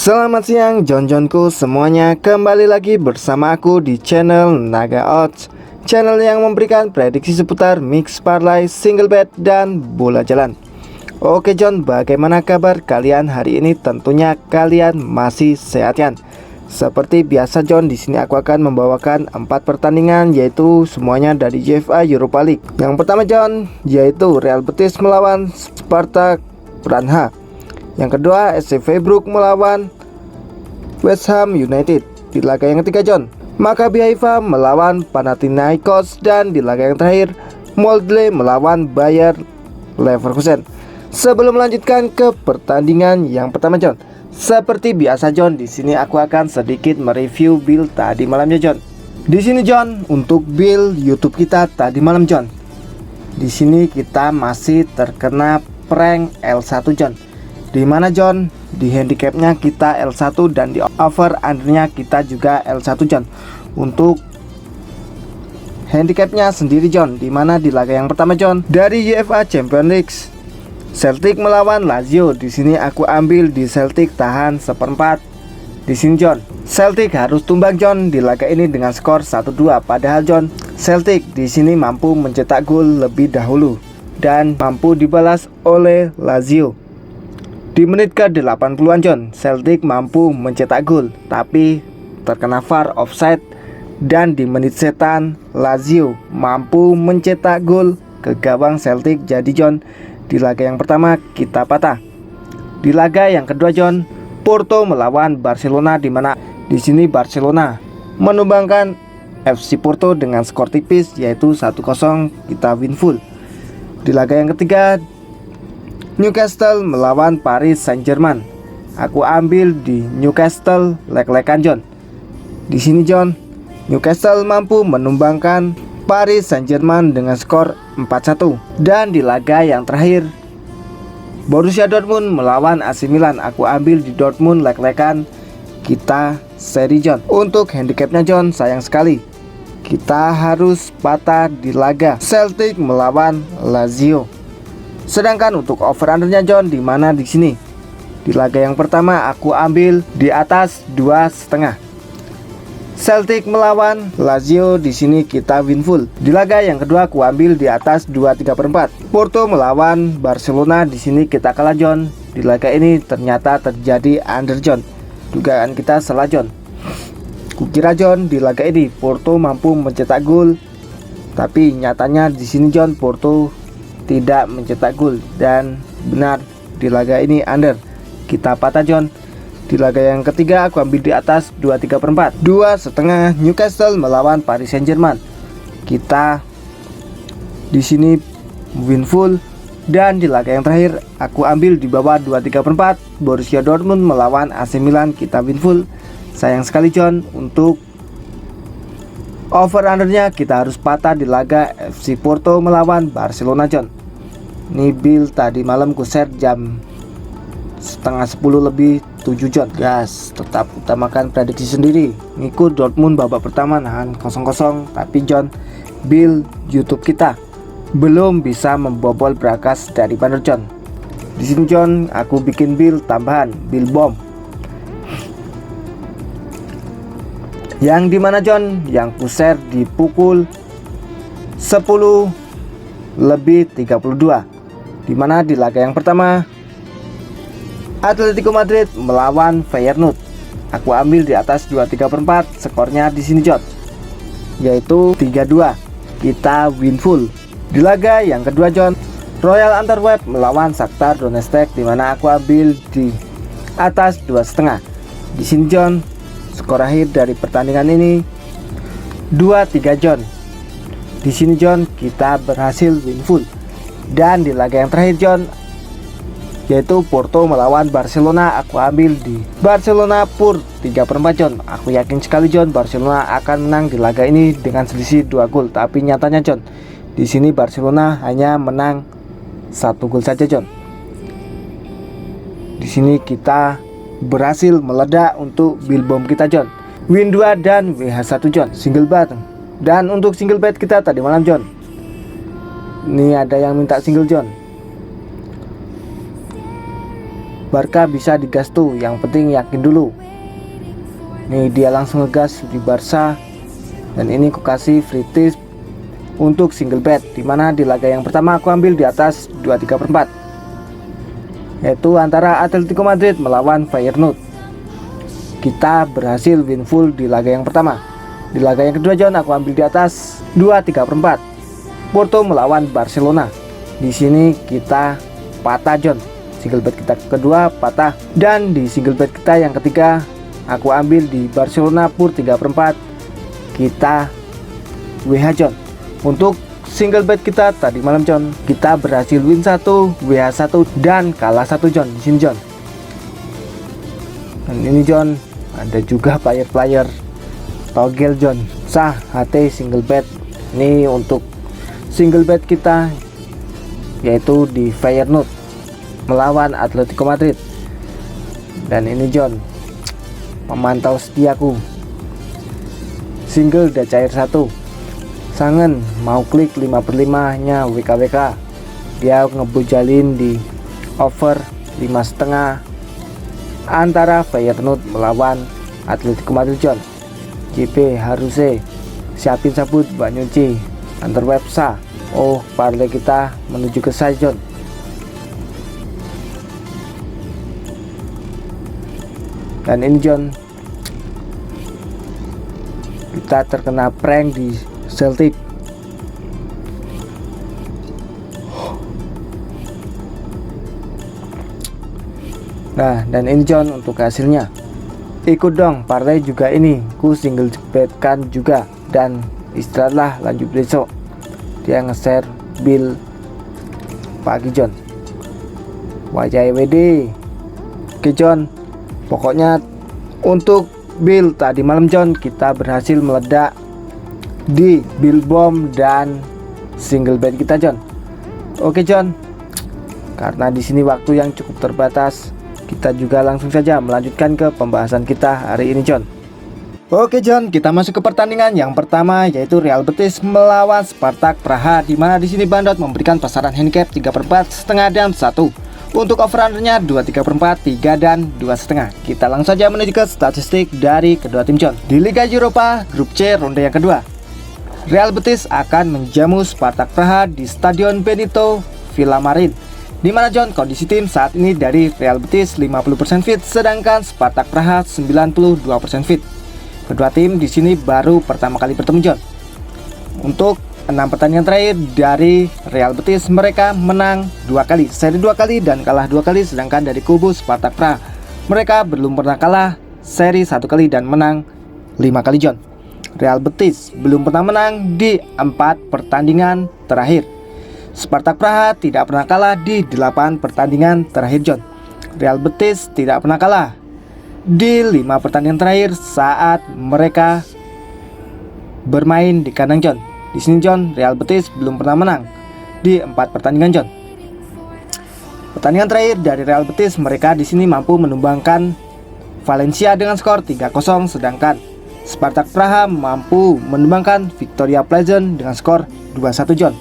Selamat siang John-Johnku semuanya, kembali lagi bersama aku di channel Naga Odds, channel yang memberikan prediksi seputar mix parlay, single bet, dan bola jalan. Oke John, bagaimana kabar kalian hari ini? Tentunya kalian masih sehat kan? Seperti biasa John, di sini aku akan membawakan 4 pertandingan, yaitu semuanya dari UEFA Europa League. Yang pertama John, yaitu Real Betis melawan Spartak Praha. Yang kedua, SC Freiburg melawan West Ham United. Di laga yang ketiga John, Maccabi Haifa melawan Panathinaikos. Dan di laga yang terakhir, Molde melawan Bayer Leverkusen. Sebelum melanjutkan ke pertandingan yang pertama John, seperti biasa John, di sini aku akan sedikit mereview build tadi malamnya John. Di sini John, untuk build YouTube kita tadi malam John, di sini kita masih terkena prank L1 John. Di mana John, di handicapnya kita L1 dan di over undernya kita juga L1 John. Untuk handicapnya sendiri John, di mana di laga yang pertama John, dari UEFA Champions League, Celtic melawan Lazio. Di sini aku ambil di Celtic tahan 1/4. Di sini John, Celtic harus tumbang John di laga ini dengan skor 1-2. Padahal John, Celtic di sini mampu mencetak gol lebih dahulu dan mampu dibalas oleh Lazio. Di menit ke-80-an John, Celtic mampu mencetak gol tapi terkena VAR offside. Dan di menit setan, Lazio mampu mencetak gol ke gawang Celtic. Jadi John, di laga yang pertama kita patah. Di laga yang kedua John, Porto melawan Barcelona, di mana di sini Barcelona menumbangkan FC Porto dengan skor tipis yaitu 1-0, kita win full. Di laga yang ketiga, Newcastle melawan Paris Saint-Germain. Aku ambil di Newcastle leg-legan John. Di sini John, Newcastle mampu menumbangkan Paris Saint-Germain dengan skor 4-1. Dan di laga yang terakhir, Borussia Dortmund melawan AC Milan. Aku ambil di Dortmund leg-legan, kita seri John. Untuk handicapnya John, sayang sekali kita harus patah di laga Celtic melawan Lazio. Sedangkan untuk over undernya John, di mana di sini di laga yang pertama aku ambil di atas 2,5. Celtic melawan Lazio, di sini kita win full. Di laga yang kedua aku ambil di atas 2,3/4. Porto melawan Barcelona, di sini kita kalah John. Di laga ini ternyata terjadi under John. Dugaan kita salah John. Kukira John, di laga ini Porto mampu mencetak gol, tapi nyatanya di sini John, Porto tidak mencetak gol. Dan benar, di laga ini under, kita patah John. Di laga yang ketiga aku ambil di atas 2,3/4. 2,5 Newcastle melawan Paris Saint-Germain. Kita di sini win full. Dan di laga yang terakhir aku ambil di bawah 2,3/4. Borussia Dortmund melawan AC Milan, kita win full. Sayang sekali John, untuk over undernya kita harus patah di laga FC Porto melawan Barcelona John. Ini build tadi malam ku share jam 9:30 John. Gas, tetap utamakan prediksi sendiri. Ngikut Dortmund babak pertama nahan 0-0. Tapi John, build YouTube kita belum bisa membobol brakas dari Banner John. Di sini John, aku bikin build tambahan, build bomb. Yang dimana John, yang ku share di pukul 10:32. Dimana di laga yang pertama, Atletico Madrid melawan Feyenoord. Aku ambil di atas 2,3/4. Skornya di sini John, yaitu 3-2. Kita win full. Di laga yang kedua John, Royal Antwerp melawan Shakhtar Donetsk, di mana aku ambil di atas 2,5. Di sini John, skor akhir dari pertandingan ini 2-3 John. Di sini John, kita berhasil win full. Dan di laga yang terakhir John, yaitu Porto melawan Barcelona, aku ambil di Barcelona pur 3/4 John. Aku yakin sekali John, Barcelona akan menang di laga ini dengan selisih 2 gol. Tapi nyatanya John, di sini Barcelona hanya menang 1 gol saja John. Di sini kita berhasil meledak untuk build bomb kita John. Win 2 dan WH1 John, single bet. Dan untuk single bet kita tadi malam John, ini ada yang minta single John. Barca bisa digas tuh, yang penting yakin dulu. Nih dia langsung ngegas di Barca. Dan ini aku kasih free tip untuk single bet, dimana di laga yang pertama aku ambil di atas 23/4, yaitu antara Atletico Madrid melawan Feyenoord. Kita berhasil win full di laga yang pertama. Di laga yang kedua John, aku ambil di atas 2/3/4, Porto melawan Barcelona. Di sini kita patah John, single bet kita kedua patah. Dan di single bet kita yang ketiga aku ambil di Barcelona pur 3/4, kita WH John. Untuk single bet kita tadi malam John, kita berhasil win 1, WH 1 dan kalah 1 John di sini John. Dan ini John, ada juga player togel John, sah HT single bet. Ini untuk single bet kita, yaitu di Feyenoord melawan Atletico Madrid. Dan ini John, pemantau setiaku, single udah cair 1. Sangen mau klik 5/5 nya WKWK, dia ngebujalin di over 5,5 antara Feyenoord melawan Atletico Madrid John. JP harusnya siapin sabut buat nyuci antar websa. Oh, parlay kita menuju ke saya John. Dan ini John, kita terkena prank di Celtic. Nah, dan ini John untuk hasilnya. Ikut dong parlay juga ini, ku single betkan juga. Dan istirahatlah, lanjut besok. Dia nge-share bill pagi John. Wajah WD. Oke John, pokoknya untuk bill tadi malam John, kita berhasil meledak di bill bomb dan single bet kita John. Oke John, karena di sini waktu yang cukup terbatas, kita juga langsung saja melanjutkan ke pembahasan kita hari ini John. Oke John, kita masuk ke pertandingan yang pertama, yaitu Real Betis melawan Spartak Praha, di mana di sini Bandot memberikan pasaran handicap 3/4, setengah dan 1. Untuk over-undernya 2/3/4, 3 dan 2,5. Kita langsung saja menuju ke statistik dari kedua tim John. Di Liga Eropa grup C ronde yang kedua, Real Betis akan menjamu Spartak Praha di Stadion Benito Villamarin, di mana John, kondisi tim saat ini dari Real Betis 50% fit, sedangkan Spartak Praha 92% fit. Kedua tim di sini baru pertama kali bertemu John. Untuk 6 pertandingan terakhir dari Real Betis, mereka menang 2 kali, seri 2 kali dan kalah 2 kali, sedangkan dari kubu Spartak Praha, mereka belum pernah kalah, seri 1 kali dan menang 5 kali John. Real Betis belum pernah menang di 4 pertandingan terakhir. Spartak Praha tidak pernah kalah di 8 pertandingan terakhir John. Real Betis tidak pernah kalah di 5 pertandingan terakhir saat mereka bermain di kandang John. Di sini John, Real Betis belum pernah menang di 4 pertandingan John. Pertandingan terakhir dari Real Betis, mereka di sini mampu menumbangkan Valencia dengan skor 3-0, sedangkan Spartak Praha mampu menumbangkan Victoria Pleasant dengan skor 2-1 John.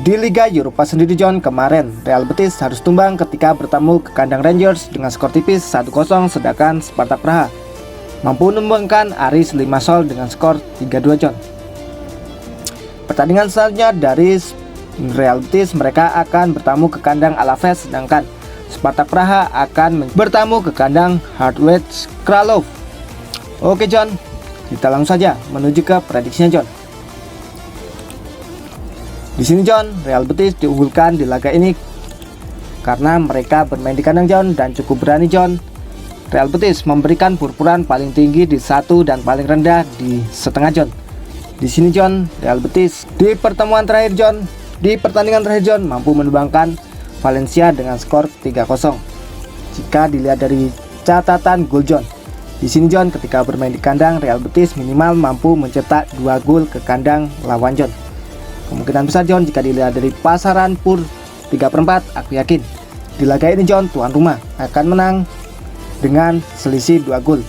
Di Liga Eropa sendiri John, kemarin Real Betis harus tumbang ketika bertemu ke kandang Rangers dengan skor tipis 1-0, sedangkan Spartak Praha mampu menumbangkan Aris Limassol dengan skor 3-2 John. Pertandingan selanjutnya dari Real Betis, mereka akan bertemu ke kandang Alaves, sedangkan Spartak Praha akan bertemu ke kandang Hardware Kralov. Oke John, kita langsung saja menuju ke prediksinya John. Di sini John, Real Betis diunggulkan di laga ini karena mereka bermain di kandang John dan cukup berani John. Real Betis memberikan purpuran paling tinggi di 1 dan paling rendah di setengah John. Di sini John, Real Betis di pertemuan terakhir John, di pertandingan terakhir John mampu menumbangkan Valencia dengan skor 3-0. Jika dilihat dari catatan gol John, di sini John, ketika bermain di kandang, Real Betis minimal mampu mencetak 2 gol ke kandang lawan John. Kemungkinan besar John, jika dilihat dari pasaran pur 3/4, aku yakin di laga ini John, tuan rumah akan menang dengan selisih 2 gol.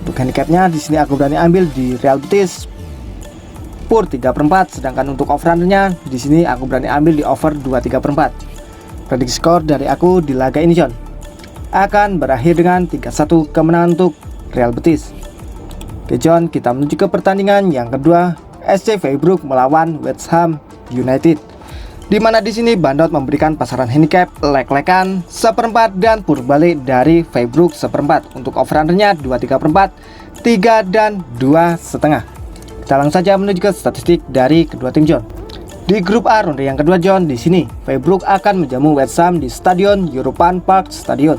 Untuk handicapnya di sini aku berani ambil di Real Betis pur 3/4, sedangkan untuk over-undernya di sini aku berani ambil di over 2/3/4. Prediksi skor dari aku di laga ini, John, akan berakhir dengan 3-1 kemenangan untuk Real Betis. Oke John, kita menuju ke pertandingan yang kedua, SC Freiburg melawan West Ham United. Di mana di sini Bandot memberikan pasaran handicap lek-lekan seperempat dan purbalik dari Freiburg seperempat untuk over-undernya 2,3/4, 3 dan 2,5. Kita langsung saja menuju ke statistik dari kedua tim, John. Di grup A ronde yang kedua, John, di sini Freiburg akan menjamu West Ham di Stadion European Park Stadion.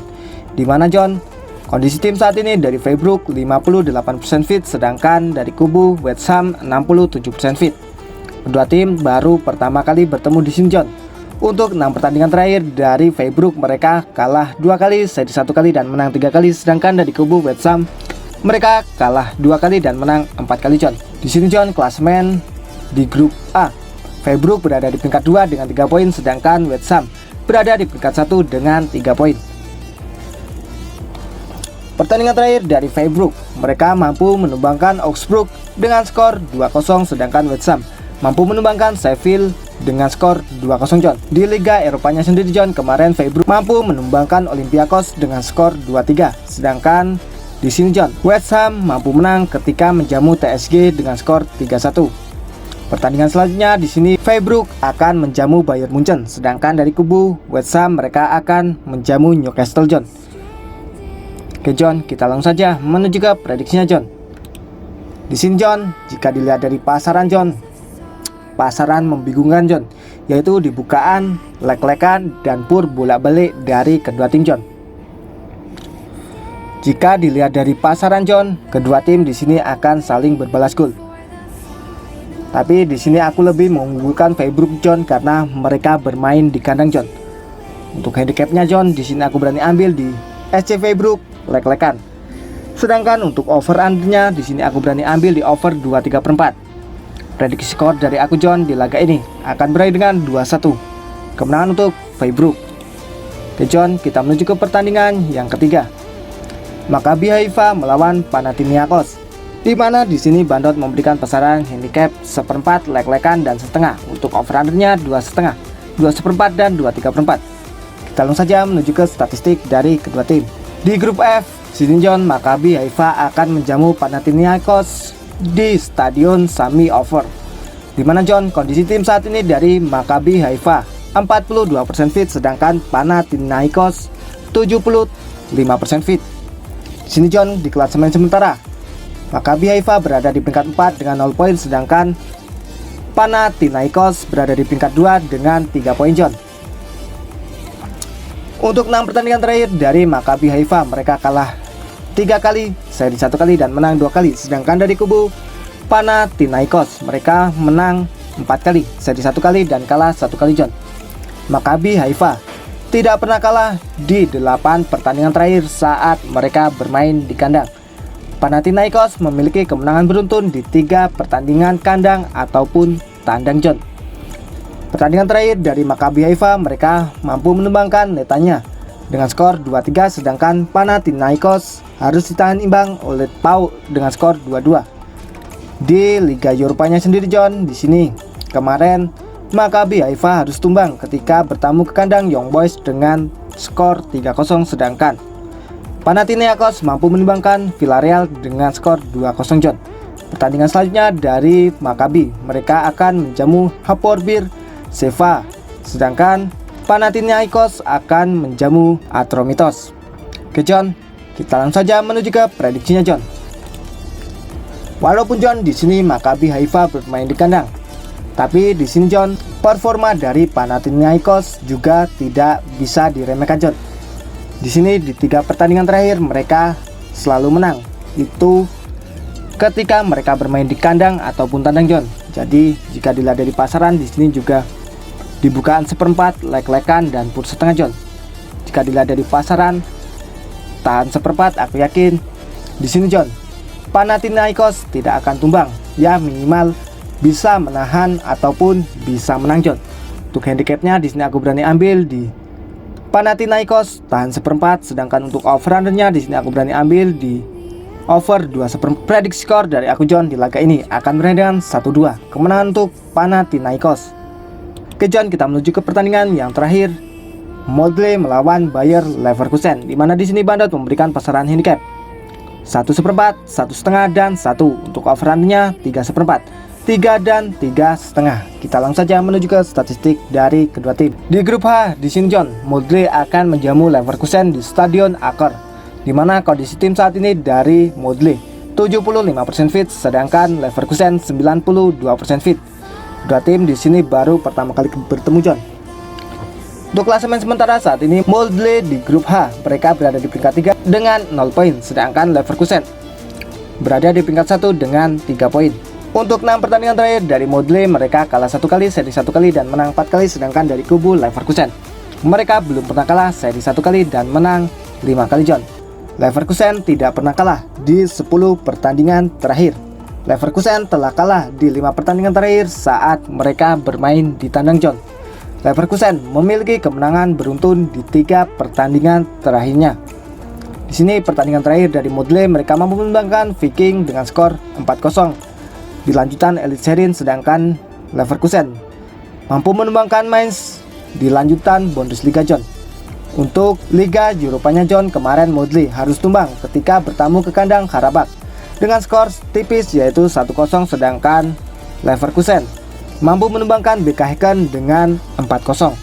Di mana, John, kondisi tim saat ini dari Freiburg 58% fit, sedangkan dari kubu West Ham 67% fit. Kedua tim baru pertama kali bertemu di sini, John. Untuk 6 pertandingan terakhir dari Freiburg, mereka kalah 2 kali, seri 1 kali dan menang 3 kali, sedangkan dari kubu West Ham mereka kalah 2 kali dan menang 4 kali, John. Di sini, John, klasemen di grup A, Freiburg berada di peringkat 2 dengan 3 poin, sedangkan West Ham berada di peringkat 1 dengan 3 poin. Pertandingan terakhir dari Freiburg, mereka mampu menumbangkan Augsburg dengan skor 2-0, sedangkan West Ham mampu menumbangkan Sheffield dengan skor 2-0, John. Di Liga Eropanya sendiri, John, kemarin Freiburg mampu menumbangkan Olympiakos dengan skor 2-3, sedangkan di sini, John, West Ham mampu menang ketika menjamu TSG dengan skor 3-1. Pertandingan selanjutnya di sini Freiburg akan menjamu Bayern Munchen, sedangkan dari kubu West Ham mereka akan menjamu Newcastle, John. Oke John, kita langsung saja menuju ke prediksinya, John. Di sini, John, jika dilihat dari pasaran, John, pasaran membingungkan, John, yaitu di bukaan, lek-lekan dan pur bolak-balik dari kedua tim, John. Jika dilihat dari pasaran, John, kedua tim di sini akan saling berbalas gol. Tapi di sini aku lebih mengunggulkan Freiburg, John, karena mereka bermain di kandang, John. Untuk handicapnya, John, di sini aku berani ambil di SC Freiburg lek-lekan. Sedangkan untuk over undernya di sini aku berani ambil di over 2,3/4. Prediksi skor dari aku, John, di laga ini akan berakhir dengan 2-1 kemenangan untuk Freiburg. Oke John, kita menuju ke pertandingan yang ketiga, Maccabi Haifa melawan Panathinaikos. Di mana di sini Bandot memberikan pasaran handicap seperempat, lek-lekan dan setengah untuk over undernya 2,5, 2,1/4 dan 2,3/4. Kita langsung saja menuju ke statistik dari kedua tim. Di grup F, sini, John, Maccabi Haifa akan menjamu Panathinaikos di Stadion Sami Ofer. Di mana, John, kondisi tim saat ini dari Maccabi Haifa 42% fit, sedangkan Panathinaikos 75% fit. Di sini, John, di klasemen sementara Maccabi Haifa berada di peringkat 4 dengan 0 poin, sedangkan Panathinaikos berada di peringkat 2 dengan 3 poin, John. Untuk 6 pertandingan terakhir dari Maccabi Haifa, mereka kalah 3 kali, seri 1 kali dan menang 2 kali, sedangkan dari kubu Panathinaikos mereka menang 4 kali, seri 1 kali dan kalah 1 kali, John. Maccabi Haifa tidak pernah kalah di 8 pertandingan terakhir saat mereka bermain di kandang. Panathinaikos memiliki kemenangan beruntun di 3 pertandingan kandang ataupun tandang, John. Pertandingan terakhir dari Maccabi Haifa, mereka mampu menumbangkan Netanya dengan skor 2-3, sedangkan Panathinaikos harus ditahan imbang oleh PAOK dengan skor 2-2. Di Liga Eropanya sendiri, John, di sini kemarin Maccabi Haifa harus tumbang ketika bertamu ke kandang Young Boys dengan skor 3-0, sedangkan Panathinaikos mampu menimbangkan Villarreal dengan skor 2-0, John. Pertandingan selanjutnya dari Maccabi, mereka akan menjamu Hapoel Sheva, sedangkan Panathinaikos akan menjamu Atromitos. Oke, John, kita langsung saja menuju ke prediksinya, John. Walaupun, John, di sini Maccabi Haifa bermain di kandang, tapi di sini, John, performa dari Panathinaikos juga tidak bisa diremehkan, John. Di sini di 3 pertandingan terakhir mereka selalu menang. Itu ketika mereka bermain di kandang ataupun tandang, John. Jadi jika dilihat dari pasaran, di sini juga dibukaan seperempat, lek-lekan dan pur setengah, John. Jika dilihat dari pasaran tahan seperempat, aku yakin di sini, John, Panathinaikos tidak akan tumbang. Ya minimal bisa menahan ataupun bisa menang, John. Untuk handicapnya di sini aku berani ambil di Panathinaikos tahan seperempat, sedangkan untuk over undernya di sini aku berani ambil di over 2,1/4. Prediksi skor dari aku, John, di laga ini akan berakhir dengan 1-2 kemenangan untuk Panathinaikos. Oke, John, kita menuju ke pertandingan yang terakhir, Molde melawan Bayer Leverkusen, di mana di sini Bandot memberikan pasaran handicap 1/4, 1,5 dan 1. Untuk overrunnya 3/4, 3 dan 3,5. Kita langsung saja menuju ke statistik dari kedua tim. Di grup H, di sini John, Molde akan menjamu Leverkusen di Stadion Aker, di mana kondisi tim saat ini dari Molde 75% fit, sedangkan Leverkusen 92% fit. Dua tim di sini baru pertama kali bertemu John. Untuk klasemen sementara saat ini Molde di grup H, mereka berada di peringkat 3 dengan 0 poin, sedangkan Leverkusen berada di peringkat 1 dengan 3 poin. Untuk 6 pertandingan terakhir dari Molde, mereka kalah 1 kali, seri 1 kali dan menang 4 kali, sedangkan dari kubu Leverkusen mereka belum pernah kalah, seri 1 kali dan menang 5 kali John. Leverkusen tidak pernah kalah di 10 pertandingan terakhir. Leverkusen telah kalah di 5 pertandingan terakhir saat mereka bermain di tandang John. Leverkusen memiliki kemenangan beruntun di 3 pertandingan terakhirnya. Di sini pertandingan terakhir dari Molde, mereka mampu memenangkan Viking dengan skor 4-0 di lanjutan Elite Serie, sedangkan Leverkusen mampu menumbangkan Mainz di lanjutan Bundesliga John. Untuk Liga Eropanya John, kemarin Molde harus tumbang ketika bertamu ke kandang Karabakh dengan skor tipis yaitu 1-0, sedangkan Leverkusen mampu menumbangkan BK Häcken dengan 4-0.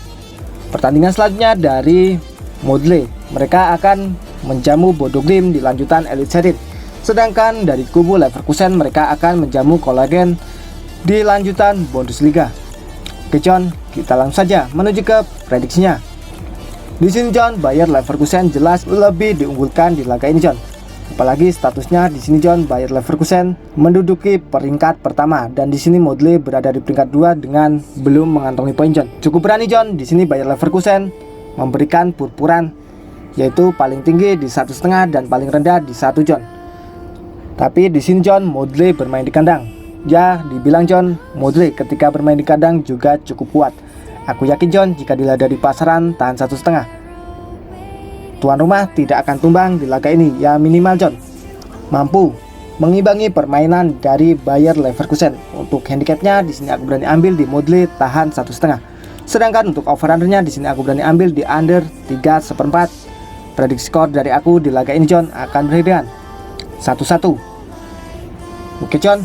Pertandingan selanjutnya dari Molde, mereka akan menjamu Bodo Glimt di lanjutan Elite Serie, sedangkan dari kubu Leverkusen mereka akan menjamu Kolagen di lanjutan Bundesliga. Oke John, kita langsung saja menuju ke prediksinya. Di sini John, Bayer Leverkusen jelas lebih diunggulkan di laga ini John. Apalagi statusnya di sini John, Bayer Leverkusen menduduki peringkat pertama dan di sini Molde berada di peringkat 2 dengan belum mengantongi poin John. Cukup berani John, di sini Bayer Leverkusen memberikan purpuran yaitu paling tinggi di 1,5 dan paling rendah di 1 John. Tapi di sini John, Molde bermain di kandang. Ya, dibilang John, Molde ketika bermain di kandang juga cukup kuat. Aku yakin John, jika dilihat dari pasaran tahan 1,5, tuan rumah tidak akan tumbang di laga ini. Ya minimal John mampu mengimbangi permainan dari Bayer Leverkusen. Untuk handicapnya di sini aku berani ambil di Molde tahan 1,5. Sedangkan untuk overrunnya di sini aku berani ambil di under 3/4. Prediksi skor dari aku di laga ini John akan berakhir 1-1. Oke John,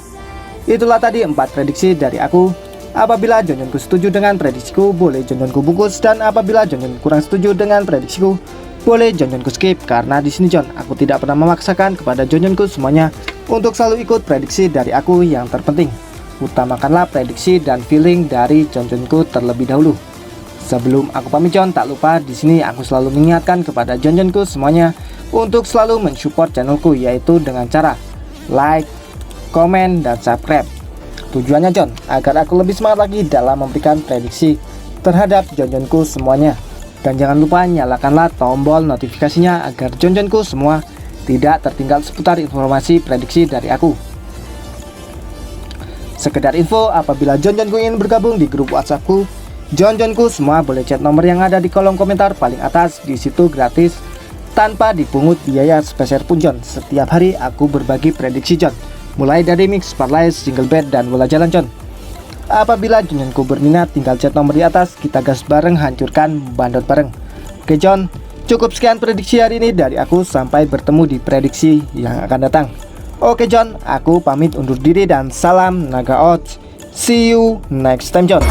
itulah tadi 4 prediksi dari aku. Apabila Jonjonku setuju dengan prediksiku, boleh Jonjonku bungkus, dan apabila Jonjon kurang setuju dengan prediksiku, boleh Jonjonku skip. Karena di sini John, aku tidak pernah memaksakan kepada Jonjonku semuanya untuk selalu ikut prediksi dari aku. Yang terpenting, utamakanlah prediksi dan feeling dari Jonjonku terlebih dahulu. Sebelum aku pamit John, tak lupa di sini aku selalu mengingatkan kepada Jonjonku semuanya untuk selalu mensupport channelku, yaitu dengan cara like, komen, dan subscribe. Tujuannya John, agar aku lebih semangat lagi dalam memberikan prediksi terhadap Jonjonku semuanya. Dan jangan lupa nyalakanlah tombol notifikasinya agar Jonjonku semua tidak tertinggal seputar informasi prediksi dari aku. Sekedar info, apabila Jonjonku ingin bergabung di grup WhatsAppku, Jonjonku semua boleh chat nomor yang ada di kolom komentar paling atas. Di situ gratis tanpa dipungut biaya sepeser pun John. Setiap hari aku berbagi prediksi John, mulai dari mix, parlay, single bet, dan bola jalan John. Apabila Jonjonku berminat, tinggal chat nomor di atas. Kita gas bareng, hancurkan Bandot bareng. Oke John, cukup sekian prediksi hari ini dari aku. Sampai bertemu di prediksi yang akan datang. Oke John, aku pamit undur diri dan salam Naga Odds. See you next time John.